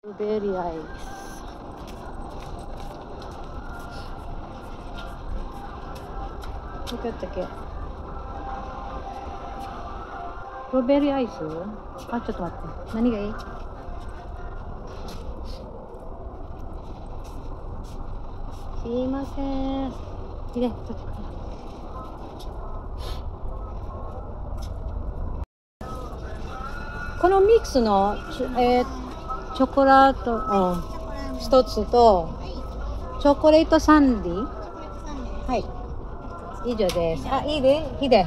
Strawberry ice. Look at the cat. Strawberry ice? あ、ちょっと待って。何がいい？すいません。いれ、取ってくれ。このミックスのチョコラート一つとチョコレートサンディ。はい、以上です。あ、いいで、いいで。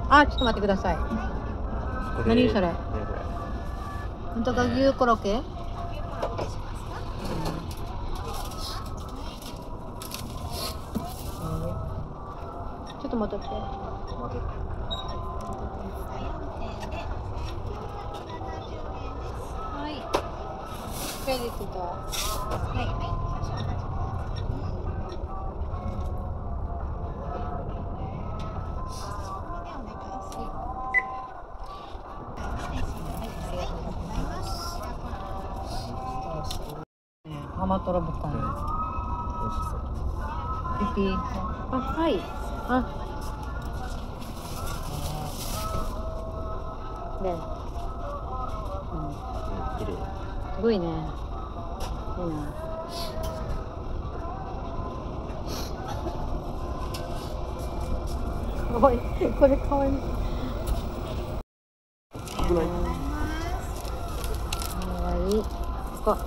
あ、ちょっと待ってください。何それ？本当か、牛コロッケ？ちょっと戻って。はい。クレジットと。はい。甘とろ豚。美味しそう。ピピ。あ、はい。あ。で。綺麗。すごいね。いいな。おい、これ可愛い。可愛い。ここ。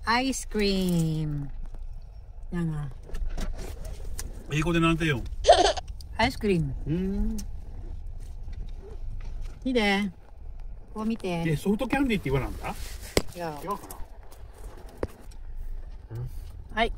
アイスクリーム。なんか。英語でなんてよ。アイスクリーム。いいね。こう見て。ソフトキャンディーって言わなんだ？違う。違うかな。はい。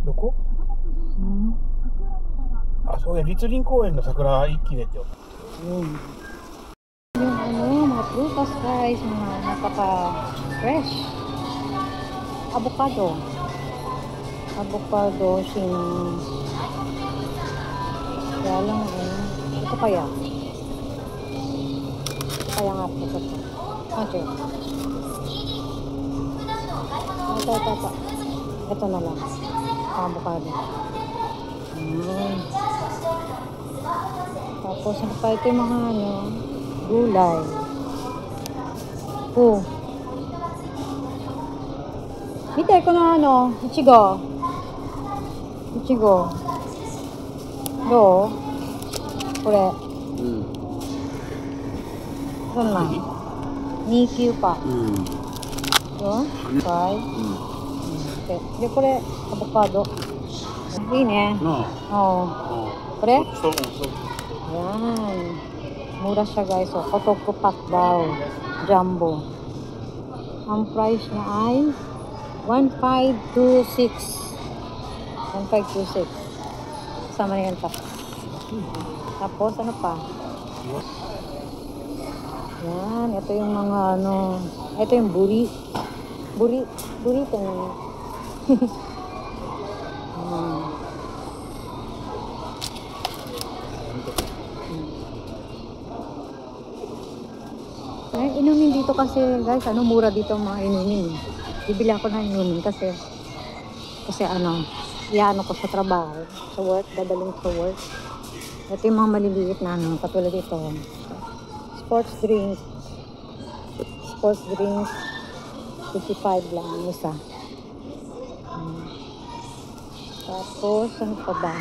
どこ？あ、そうや、栗林公園の桜一気でってよ。Yung mga prutas guys, mga napaka-fresh. Avocado. Avocado, kaya lang, ito kaya. Ito kaya nga po ito. Ito. Ito. Ito na lang. Avocado. Tapos ano pa ito yung mga gulay. Mitay ko na ichigo. Do? Kore. Ito na. Nikyu pa. Ito? Fry. Okay. De, kore, avocado. Iyi ne? Oo. Kore? Ayan. Mura siya guys. So, otoko pack daw. Jumbo. Ang price niya ay 1526. 1526. Kasama na yan pa. Tapos ano pa? Yan. Ito yung mga ito yung burrito na. Inumin dito kasi guys, mura dito ang mga inumin. Bibili ako ng inumin kasi iano ko sa trabaho, sa work, dadaling sa work. Ito yung mga maliliit na katulad ito. Sports drink, 55 lang ang isa. Tapos ano pa ba?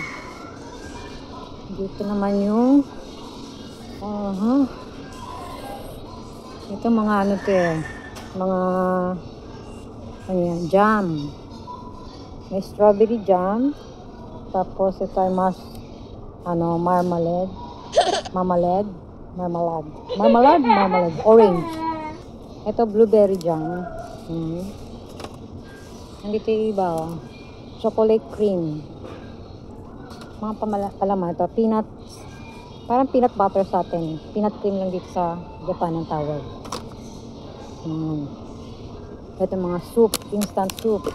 Dito naman yung ito mga ano to eh. Mga ano yan, jam. May strawberry jam. Tapos ito ay marmalade. Marmalade. Orange. Ito blueberry jam. Nandito yung iba oh. Chocolate cream. Mga palaman ito. Peanut. Parang peanut butter sa atin. Peanut cream lang dito sa Japan ang tawag. Ito mga soup. Instant soup.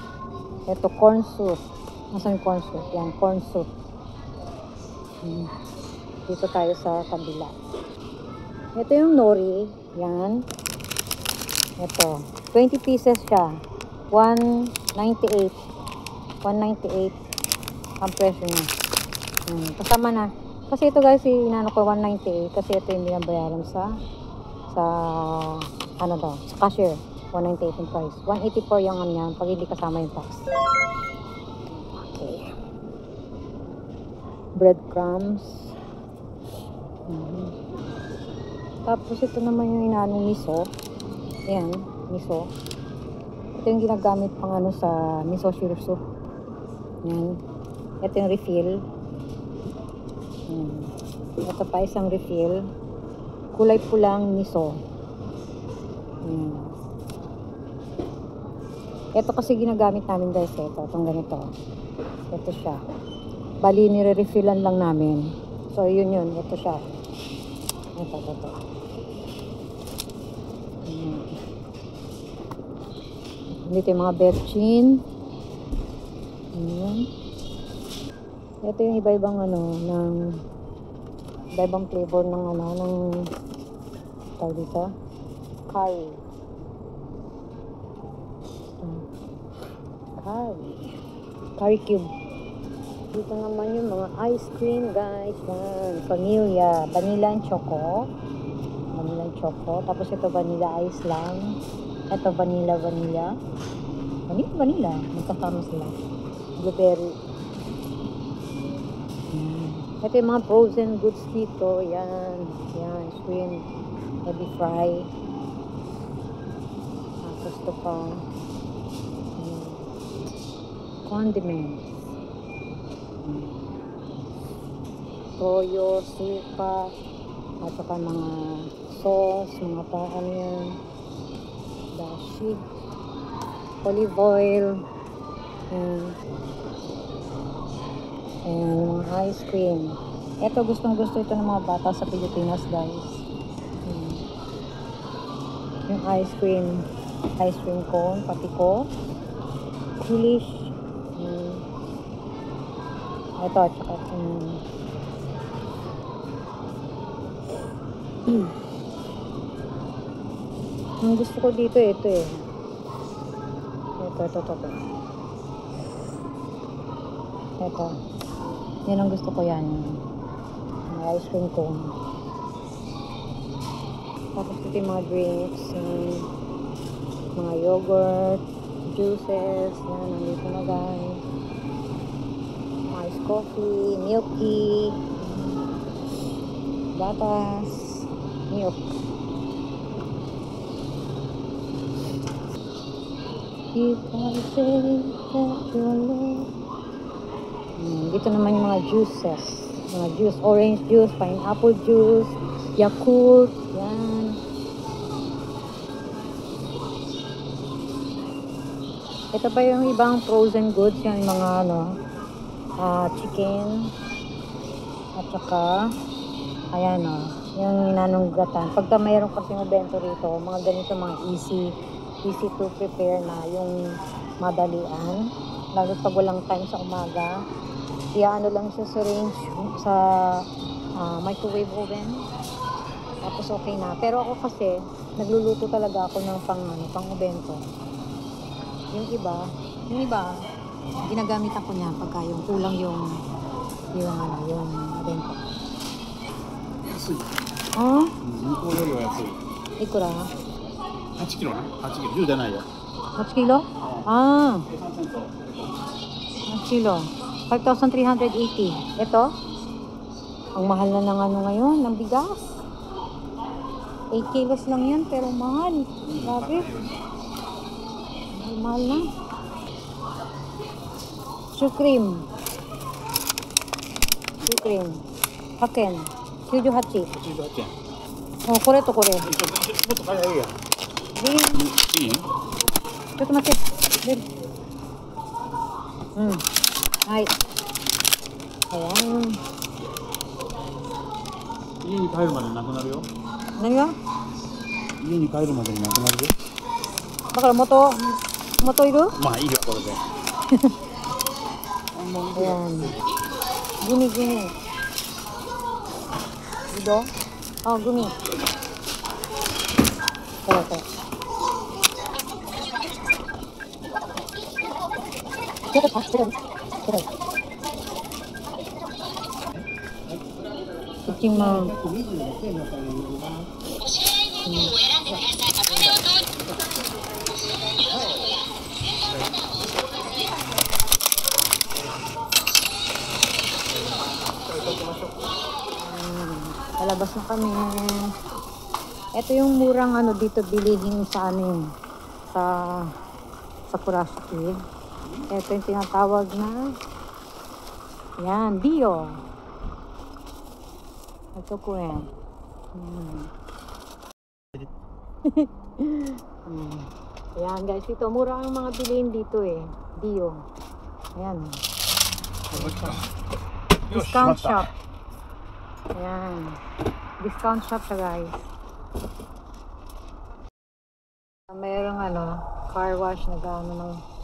Ito corn soup. Nasaan corn soup? Yan, corn soup. Dito tayo sa kabila. Ito yung nori. Yan. Ito. 20 pieces siya. 198. 198 ang presyo niya. Kasama na. Kasi ito guys, inano ko 198 kasi ito yung binabayaran sa cashier. 198 yung price. 184 yung ano yan pag hindi kasama yung tax. Okay. Breadcrumbs. Tapos ito naman yung inanong miso. Ayan, miso. Ito yung ginagamit pang ano sa miso soup. Ayan. Ito yung refill. Ito pa isang refill. Kulay pulang miso. Ito kasi ginagamit namin guys. Itong ganito. Ito siya. Bali, nire-refillan lang namin. So, yun. Ito siya. Ito. Dito yung mga betchin. Ito yung iba-ibang iba-ibang flavor ng tawag dito. Curry cube. Dito naman yung mga ice cream guys. Yan. Vanilla and choco. Tapos ito vanilla ice lang. Ito vanilla. Vanilla. Magkasama sila. Blueberry. Ito yung mga frozen goods dito. Yan. Shrimp. Heavy fry. Tapos ito pa. Condiments. Toyo, suka. At saka mga sauce. Mga paan yan. Dashi. Olive oil. Ayan, mga ice cream. Ito, gustong-gusto ito ng mga bata sa Pilipinas, guys. Yung ice cream cone, patiko, English. Ito, at saka ang gusto ko dito, ito eh. Ito. Yan ang gusto ko yan. Mga ice cream cone. Tapos ito yung mga drinks. Mga yogurt, juices. Yan, nandito na guys. Iced coffee, milk tea. Gatas. Milk. If I say that you're love. Dito naman yung mga juices. Mga juice, orange juice, pineapple juice, Yakult, yan. Ito pa yung ibang frozen goods, yan yung mga chicken. At saka, ayan yung nanunggatan. Pagka mayroon kasi yung bento rito, mga ganito, mga easy to prepare na yung madalian. Lalo pag walang time sa umaga. Ano lang siya sa range sa microwave oven. Tapos okay na. Pero ako kasi nagluluto talaga ako ng pang bento. Yung iba ginagamit ako niya pagka yung kulang yung bento. 安い。あ向こうよりは安い。いくら8キロね。8キロ。10じゃないよ。 8 kilo? Ah, 3セント。 8 kilo. 5,380. Ito? Ang mahal na ng ano ngayon, ng bigas. 8 kilos lang yan, pero mahal. Grabe. Mahal na. Shoe cream. Shoe cream. Haken. 98. 88円。Oh, これとこれ。もっと早いやん。いい？ちょっと待って。出る。うん。はい。Ayan. 家に帰るまでなくなるよ。何が？家に帰るまでになくなるよ。だから元いる？まあいいよこれで。Ayan. Gumi. Ito? Oh, gumi. Ito. Ichima. Palabas na kami. Ito yung murang ano dito bilihin sa amin sa Kurashiki. Ito yung tinatawag na yan, Dio. Ito ko yan. Ayan guys, ito mura ang mga bilihin dito eh. Dio. Ayan. Discount shop. Ayan. Discount shop siya guys. Mayroong car wash,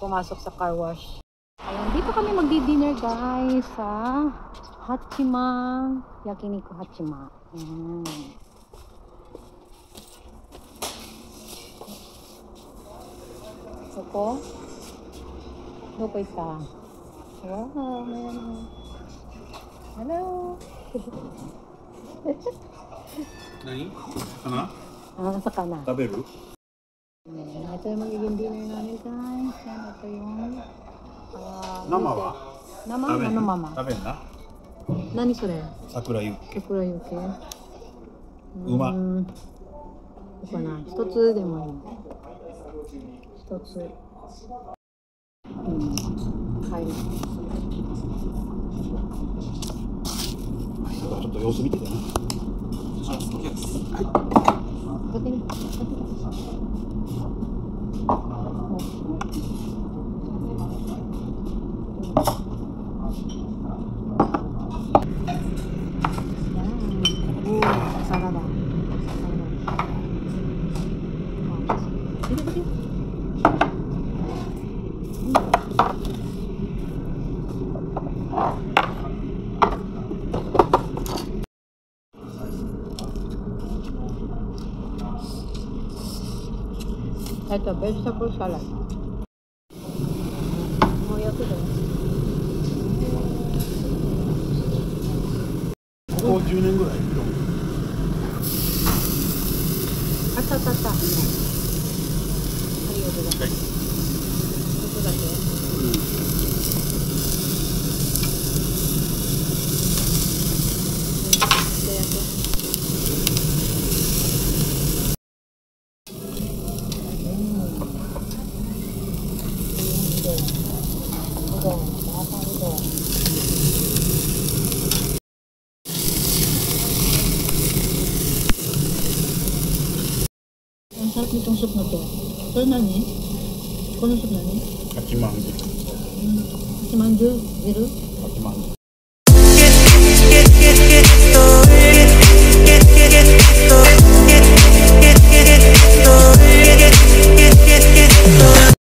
pumasok sa car wash. Ayan, dito kami magdi-dinner guys sa Hachima, Yakiniku Hachima. Ayan. Doko? Doko ita? Wow, mayroon. Hello! 何？かな？ Saka na. 食べる？ Ito yung magiging dinner namin guys. Yan, ito yung生は？ Nama? 食べん？ Ano mama? 食べんな。Naniそれ? 桜ユッケ。桜ユッケ。うま。どうかな。一つでもいい。一つ。はい。ちょっと様子見ててね。はい。こっちに。Sarada. Ito, vegetable salad. Muya ko din. ここ10年ぐらい。あった。ありがとうございます。ここだけ。Ang sarap nitong soup na to. Ito nani? Kono soup nani? 8万。 Hachimanju? Ziru?